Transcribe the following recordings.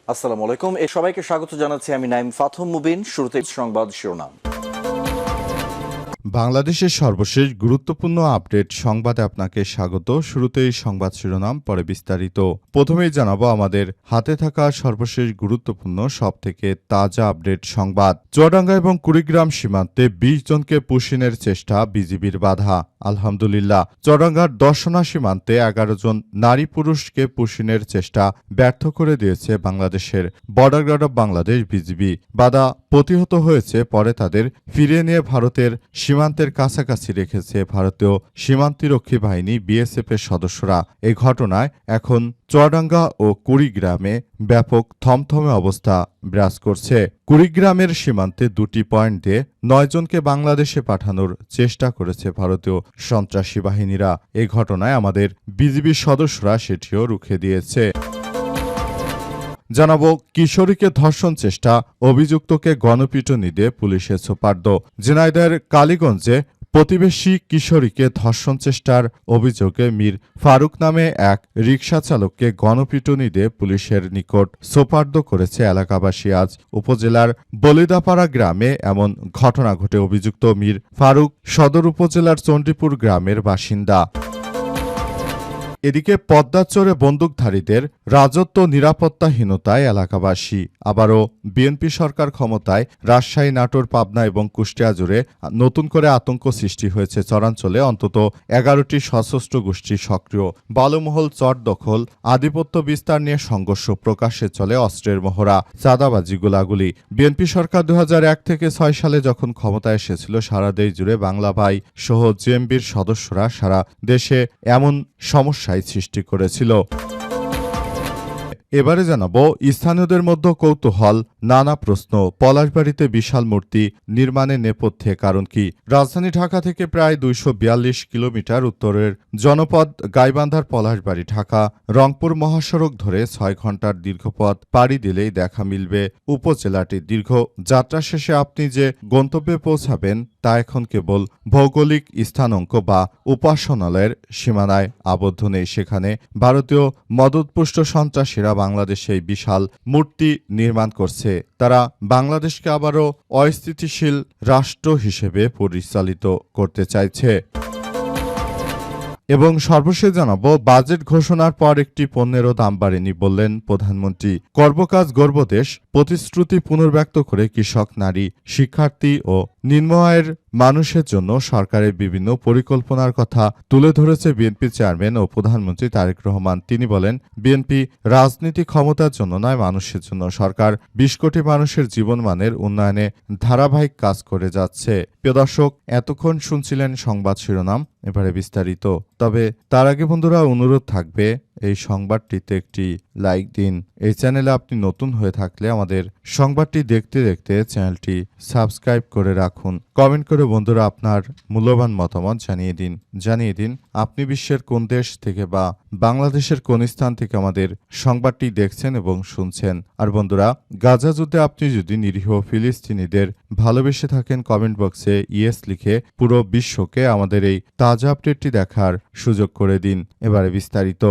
আসসালামু আলাইকুম। সবাইকে স্বাগত জানাচ্ছি আমি নাইম ফাথম মুবিন। শুরুতে সংবাদ শিরোনাম। বাংলাদেশের সর্বশেষ গুরুত্বপূর্ণ আপডেট সংবাদে আপনাকে স্বাগত। শুরুতেই সংবাদ শিরোনাম, পরে বিস্তারিত। প্রথমেই জানাবো আমাদের হাতে থাকা সর্বশেষ গুরুত্বপূর্ণ সবথেকে তাজা আপডেট সংবাদ। চুয়াডাঙ্গা এবং কুড়িগ্রাম সীমান্তে ২০ জনকে পুশিনের চেষ্টা, বিজিবির বাধা। আলহামদুলিল্লাহ, চুয়াডাঙ্গার দর্শনা সীমান্তে ১১ জন নারী পুরুষকে পুশিনের চেষ্টা ব্যর্থ করে দিয়েছে বাংলাদেশের border guard of Bangladesh BGB. বাধা প্রতিহত হয়েছে, পরে তাদের ফিরিয়ে নিয়ে ভারতের সীমান্তের কাছাকাছি রেখেছে ভারতীয় সীমান্তরক্ষী বাহিনী বিএসএফ এর সদস্যরা। এই ঘটনায় এখন চুয়াডাঙ্গা ও কুড়িগ্রামে ব্যাপক থমথমে অবস্থা বিরাজ করছে। কুড়িগ্রামের সীমান্তে ২টি পয়েন্ট দিয়ে ৯ জনকে বাংলাদেশে পাঠানোর চেষ্টা করেছে ভারতীয় সন্ত্রাসী বাহিনীরা। এই ঘটনায় আমাদের বিজিবি সদস্যরা সেটিও রুখে দিয়েছে। জানাবো কিশোরীকে ধর্ষণ চেষ্টা, অভিযুক্তকে গণপিটুনি দিয়ে পুলিশে সোপর্দ। ঝিনাইদহের কালীগঞ্জে প্রতিবেশী কিশোরীকে ধর্ষণ চেষ্টার অভিযোগে মীর ফারুক নামে এক রিকশা চালককে গণপিটুনি দিয়ে পুলিশের নিকট সোপর্দ করেছে এলাকাবাসী। আজ উপজেলার বলিদাপাড়া গ্রামে এমন ঘটনা ঘটে। অভিযুক্ত মীর ফারুক সদর উপজেলার চণ্ডীপুর গ্রামের বাসিন্দা। এদিকে পদ্মাচরে বন্দুকধারীদের রাজত্ব নিরাপত্তাহীনতায় এলাকাবাসী। আবারও বিএনপি সরকার ক্ষমতায় রাজশাহী, নাটোর, পাবনা এবং কুষ্টিয়া জুড়ে নতুন করে আতঙ্ক সৃষ্টি হয়েছে। চরাঞ্চলে অন্তত ১১টি সশস্ত্র গোষ্ঠী সক্রিয়। বালুমহল, চর দখল, আধিপত্য বিস্তার নিয়ে সংঘর্ষ, প্রকাশ্যে চলে অস্ত্রের মহড়া, চাঁদাবাজি, গোলাগুলি। বিএনপি সরকার ২০০১ থেকে ৬ সালে যখন ক্ষমতায় এসেছিল, সারা দেশ জুড়ে বাংলা ভাই সহ জেএমবির সদস্যরা সারা দেশে এমন সমস্যায় সৃষ্টি করেছিল। এবারে জানাবো স্থানীয়দের মধ্যে কৌতূহল, নানা প্রশ্ন। পলাশবাড়িতে বিশাল মূর্তি নির্মাণের নেপথ্যে কারণ কি? রাজধানী ঢাকা থেকে প্রায় ২৪২ কিলোমিটার উত্তরের জনপদ গাইবান্ধার পলাশবাড়ি ঢাকা রংপুর মহাসড়ক ধরে ৬ ঘন্টার দীর্ঘ পথ পাড়ি দিলেই দেখা মিলবে উপজেলাটির। দীর্ঘ যাত্রা শেষে আপনি যে গন্তব্যে পৌঁছাবেন তা এখন কেবল ভৌগোলিক স্থানাঙ্ক বা উপাসনালয়ের সীমানায় আবদ্ধ নেই। সেখানে ভারতীয় মদতপুষ্ট সন্ত্রাসীরা বাংলাদেশে এই বিশাল মূর্তি নির্মাণ করছে। তারা বাংলাদেশকে আবারও অস্থিতিশীল রাষ্ট্র হিসেবে পরিচালিত করতে চাইছে। এবং সর্বশেষ জানাবো বাজেট ঘোষণার পর একটি পণ্যেরও দাম বাড়েনি বললেন প্রধানমন্ত্রী। কর্মকাজ গর্বদেশ প্রতিশ্রুতি পুনর্ব্যক্ত করে কৃষক, নারী, শিক্ষার্থী ও নিম্ন আয়ের মানুষের জন্য সরকারের বিভিন্ন পরিকল্পনার কথা তুলে ধরেছে বিএনপি চেয়ারম্যান ও প্রধানমন্ত্রী তারেক রহমান। তিনি বলেন, বিএনপি রাজনীতি ক্ষমতার জন্য নয়, মানুষের জন্য। সরকার ২০ কোটি মানুষের জীবনমানের উন্নয়নে ধারাবাহিক কাজ করে যাচ্ছে। প্রিয় দর্শক, এতক্ষণ শুনছিলেন সংবাদ শিরোনাম, এবারে বিস্তারিত। তবে তার আগে বন্ধুরা অনুরোধ থাকবে এই সংবাদটিতে একটি লাইক দিন। এই চ্যানেলে আপনি নতুন হয়ে থাকলে আমাদের সংবাদটি দেখতে দেখতে চ্যানেলটি সাবস্ক্রাইব করে রাখুন। কমেন্ট করে বন্ধুরা আপনার মূল্যবান মতামত জানিয়ে দিন আপনি বিশ্বের কোন দেশ থেকে বা বাংলাদেশের কোন স্থান থেকে আমাদের সংবাদটি দেখছেন এবং শুনছেন। আর বন্ধুরা, গাজা যুদ্ধে আপনি যদি নিরীহ ফিলিস্তিনিদের ভালোবেসে থাকেন, কমেন্ট বক্সে ইয়েস লিখে পুরো বিশ্বকে আমাদের এই তাজা আপডেটটি দেখার সুযোগ করে দিন। এবারে বিস্তারিত।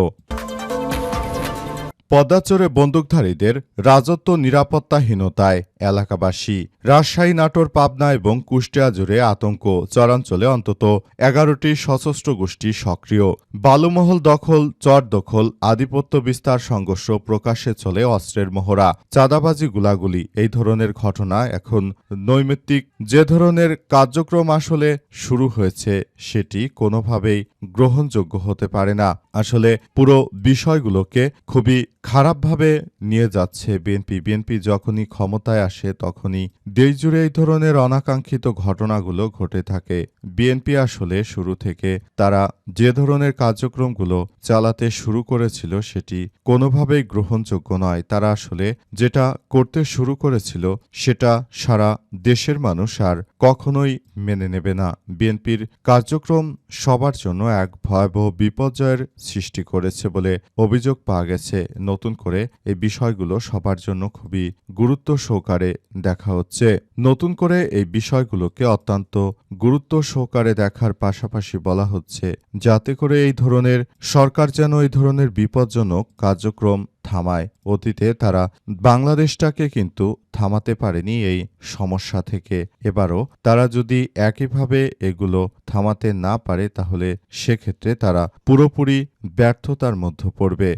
পদ্মাচরে বন্দুকধারীদের রাজত্ব নিরাপত্তাহীনতায় এলাকাবাসী। রাজশাহী, নাটোর, পাবনা এবং কুষ্টিয়া জুড়ে আতঙ্ক। চরাঞ্চলে অন্তত ১১টি সশস্ত্র গোষ্ঠী সক্রিয়। বালুমহল দখল, চর দখল, আধিপত্য বিস্তার, সংঘর্ষ, প্রকাশ্যে চলে অস্ত্রের মহড়া, চাঁদাবাজি, গোলাগুলি। এই ধরনের ঘটনা এখন নৈমিত্তিক। যে ধরনের কার্যক্রম আসলে শুরু হয়েছে সেটি কোনোভাবেই গ্রহণযোগ্য হতে পারে না। আসলে পুরো বিষয়গুলোকে খুবই খারাপভাবে নিয়ে যাচ্ছে বিএনপি যখনই ক্ষমতায় আসে তখনই দেশজুড়ে এই ধরনের অনাকাঙ্ক্ষিত ঘটনাগুলো ঘটে থাকে। বিএনপি আসলে শুরু থেকে তারা যে ধরনের কার্যক্রমগুলো চালাতে শুরু করেছিল সেটি কোনোভাবেই গ্রহণযোগ্য নয়। তারা আসলে যেটা করতে শুরু করেছিল সেটা সারা দেশের মানুষ আর কখনোই মেনে নেবে না। বিএনপির কার্যক্রম সবার জন্য এক ভয়াবহ বিপর্যয়ের সৃষ্টি করেছে বলে অভিযোগ পাওয়া গেছে। নতুন করে এই বিষয়গুলো সবার জন্য খুবই গুরুত্ব সহকারে দেখা হচ্ছে। নতুন করে এই বিষয়গুলোকে অত্যন্ত গুরুত্ব সহকারে দেখার পাশাপাশি বলা হচ্ছে যাতে করে এই ধরনের সরকার যেন এই ধরনের বিপজ্জনক কার্যক্রম থামায়। অতীতে তারা বাংলাদেশটাকে কিন্তু থামাতে পারেনি এই সমস্যা থেকে। এবারও তারা যদি একইভাবে এগুলো থামাতে না পারে তাহলে সেক্ষেত্রে তারা পুরোপুরি ব্যর্থতার মধ্যে পড়বে।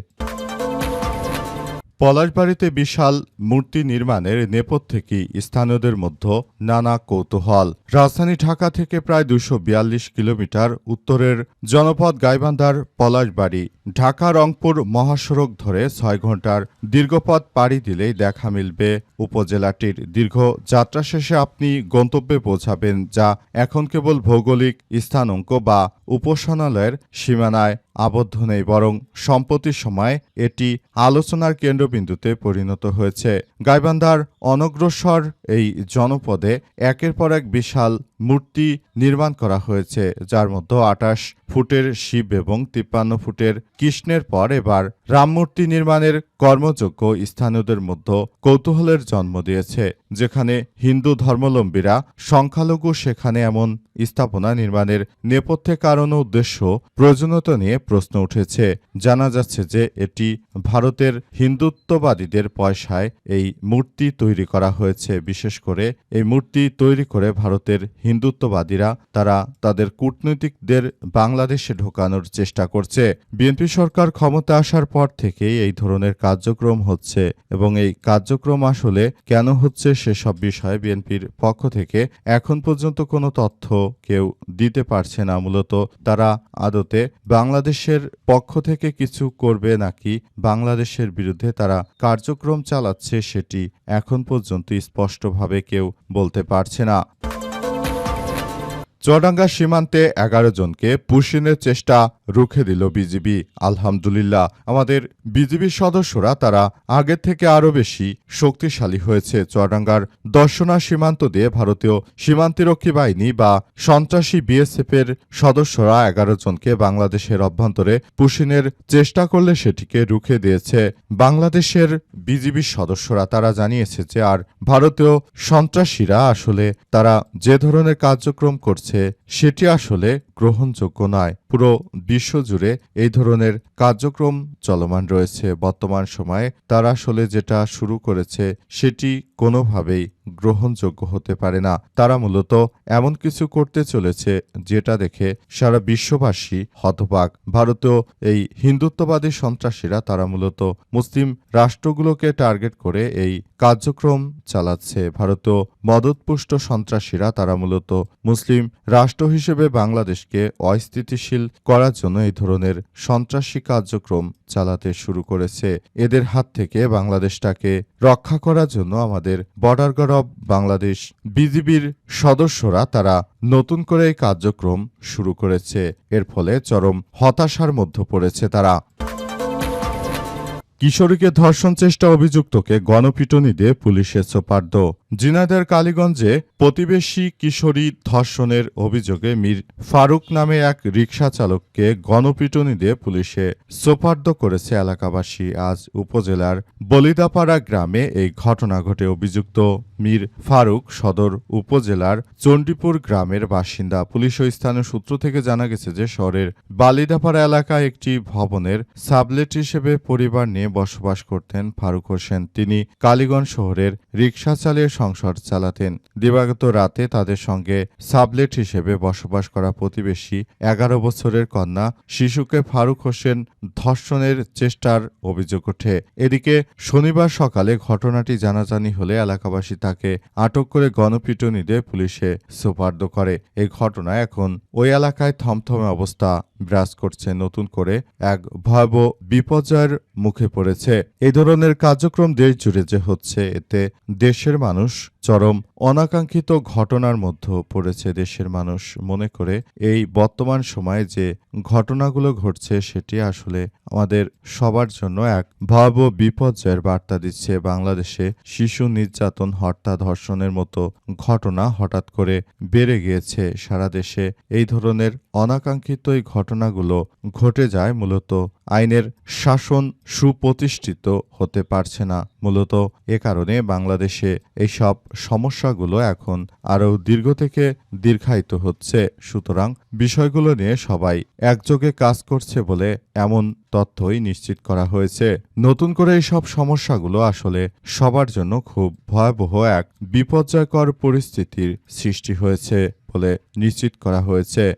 পলাশবাড়ীতে বিশাল মূর্তি নির্মাণের নেপথ্যে কি স্থানীয়দের মধ্যে নানা কৌতূহল। রাজধানী ঢাকা থেকে প্রায় 242 কিলোমিটার উত্তরের জনপদ গাইবান্ধার পলাশবাড়ি ঢাকা রংপুর মহাসড়ক ধরে 6 ঘন্টার দীর্ঘপথ পাড়ি দিলেই দেখা মিলবে উপজেলাটির। দীর্ঘ যাত্রা শেষে আপনি গন্তব্যে পৌঁছাবেন, যা এখন কেবল ভৌগোলিক স্থানাঙ্ক বা উপাসনালয়ের সীমানায় আবদ্ধ নেই, বরং সম্প্রতির সময় এটি আলোচনার কেন্দ্রবিন্দুতে পরিণত হয়েছে। গাইবান্ধার অনগ্রসর এই জনপদে একের পর এক বিশাল মূর্তি নির্মাণ করা হয়েছে, যার মধ্যে 28 ফুটের শিব এবং 53 ফুটের কৃষ্ণের পর এবার রামমূর্তি নির্মাণের কর্মযোগ্য স্থানীয়দের মধ্যে কৌতূহলের জন্ম দিয়েছে। যেখানে হিন্দু ধর্মাবলম্বীরা সংখ্যালঘু, সেখানে এমন স্থাপনা নির্মাণের নেপথ্যে কারণ ও উদ্দেশ্য প্রয়োজনীয়তা নিয়ে প্রশ্ন উঠেছে। জানা যাচ্ছে যে এটি ভারতের হিন্দুত্ববাদীদের পয়সায় এই মূর্তি তৈরি করা হয়েছে। বিশেষ করে এই মূর্তি তৈরি করে ভারতের হিন্দুত্ববাদীরা তারা তাদের কূটনীতিকদের বাংলাদেশে ঢোকানোর চেষ্টা করছে। বিএনপি সরকার ক্ষমতা আসার পর থেকেই এই ধরনের কার্যক্রম হচ্ছে এবং এই কার্যক্রম আসলে কেন হচ্ছে সেসব বিষয়ে বিএনপির পক্ষ থেকে এখন পর্যন্ত কোনো তথ্য কেউ দিতে পারছে না। মূলত তারা আদতে বাংলাদেশের পক্ষ থেকে কিছু করবে নাকি বাংলাদেশের বিরুদ্ধে তারা কার্যক্রম চালাচ্ছে সেটি এখন পর্যন্ত স্পষ্টভাবে কেউ বলতে পারছে না। চুয়াডাঙ্গা সীমান্তে 11 জনকে পুশিনের চেষ্টা রুখে দিল বিজিবি। আলহামদুলিল্লাহ, আমাদের বিজিবির সদস্যরা তারা আগের থেকে আরও বেশি শক্তিশালী হয়েছে। চুয়াডাঙ্গার দর্শনা সীমান্ত দিয়ে ভারতীয় সীমান্তরক্ষী বাহিনী বা সন্ত্রাসী বিএসএফ এর সদস্যরা 11 জনকে বাংলাদেশের অভ্যন্তরে পুশিনের চেষ্টা করলে সেটিকে রুখে দিয়েছে বাংলাদেশের বিজিবির সদস্যরা। তারা জানিয়েছে যে আর ভারতীয় সন্ত্রাসীরা আসলে তারা যে ধরনের কার্যক্রম করছে সেটি আসলে গ্রহণযোগ্য নয়। পুরো বিশ্বজুড়ে এই ধরনের কার্যক্রম চলমান রয়েছে। বর্তমান সময়ে তারা আসলে যেটা শুরু করেছে সেটি কোনোভাবেই গ্রহণযোগ্য হতে পারে না। তারা মূলত এমন কিছু করতে চলেছে যেটা দেখে সারা বিশ্ববাসী হতবাক। ভারতীয় এই হিন্দুত্ববাদী সন্ত্রাসীরা তারা মূলত মুসলিম রাষ্ট্রগুলোকে টার্গেট করে এই কার্যক্রম চালাচ্ছে। ভারতীয় মদতপুষ্ট সন্ত্রাসীরা তারা মূলত মুসলিম রাষ্ট্র হিসেবে বাংলাদেশকে অস্থিতিশীল করার জন্য এই ধরনের সন্ত্রাসী কার্যক্রম চালাতে শুরু করেছে। এদের হাত থেকে বাংলাদেশটাকে রক্ষা করার জন্য আমাদের বর্ডার গার্ড অব বাংলাদেশ বিজিবির সদস্যরা তারা নতুন করে এই কার্যক্রম শুরু করেছে। এর ফলে চরম হতাশার মধ্যে পড়েছে তারা। কিশোরীকে ধর্ষণ চেষ্টা অভিযুক্তকে গণপিটুনি দিয়ে পুলিশে সোপর্দ। ঝিনাইদহের কালীগঞ্জে প্রতিবেশী কিশোরী ধর্ষণের অভিযোগে মীর ফারুক নামে এক রিকশা চালককে গণপিটুনি দিয়ে পুলিশে সোপর্দ করেছে এলাকাবাসী। আজ উপজেলার বলিদাপাড়া গ্রামে এই ঘটনা ঘটে। অভিযুক্ত মীর ফারুক সদর উপজেলার চণ্ডীপুর গ্রামের বাসিন্দা। পুলিশ ও স্থানীয় সূত্র থেকে জানা গেছে যে শহরের বালিদাপাড়া এলাকায় একটি ভবনের সাবলেট হিসেবে পরিবার নিয়ে বসবাস করতেন ফারুক হোসেন। তিনি কালীগঞ্জ শহরের রিকশা চালিয়ে সংসার চালাতেন। দিবাগত রাতে তাদের সঙ্গে সাবলেট হিসেবে বসবাস করা প্রতিবেশী 11 বছরের কন্যা শিশুকে ফারুক হোসেন ধর্ষণের চেষ্টার অভিযোগ ওঠে। এদিকে শনিবার সকালে ঘটনাটি জানাজানি হলে এলাকাবাসী তাকে আটক করে গণপিটুনি দিয়ে পুলিশে সোপর্দ করে। এই ঘটনায় এখন ওই এলাকায় থমথমে অবস্থা বিরাজ করছে। নতুন করে এক ভয়াবহ বিপর্যয়ের মুখে পড়েছে। এই ধরনের কার্যক্রম দেশ জুড়ে যে হচ্ছে, এতে দেশের মানুষ চরম অনাকাঙ্ক্ষিত ঘটনার মধ্যে পড়েছে। দেশের মানুষ মনে করে এই বর্তমান সময়ে যে ঘটনাগুলো ঘটছে সেটি আসলে আমাদের সবার জন্য এক ভয়াবহ বিপর্যয়ের বার্তা দিচ্ছে। বাংলাদেশে শিশু নির্যাতন, হত্যা, ধর্ষণের মতো ঘটনা হঠাৎ করে বেড়ে গিয়েছে সারা দেশে। এই ধরনের অনাকাঙ্ক্ষিত এই ঘটনাগুলো ঘটে যায় মূলত আইনের শাসন সুপ্রতিষ্ঠিত হতে পারছে না। মূলত এ কারণে বাংলাদেশে এইসব সমস্যাগুলো এখন আরও দীর্ঘ থেকে দীর্ঘায়িত হচ্ছে। সুতরাং বিষয়গুলো নিয়ে সবাই একযোগে কাজ করছে বলে এমন তথ্যই নিশ্চিত করা হয়েছে। নতুন করে এইসব সমস্যাগুলো আসলে সবার জন্য খুব ভয়াবহ এক বিপর্যয়কর পরিস্থিতির সৃষ্টি হয়েছে বলে নিশ্চিত করা হয়েছে।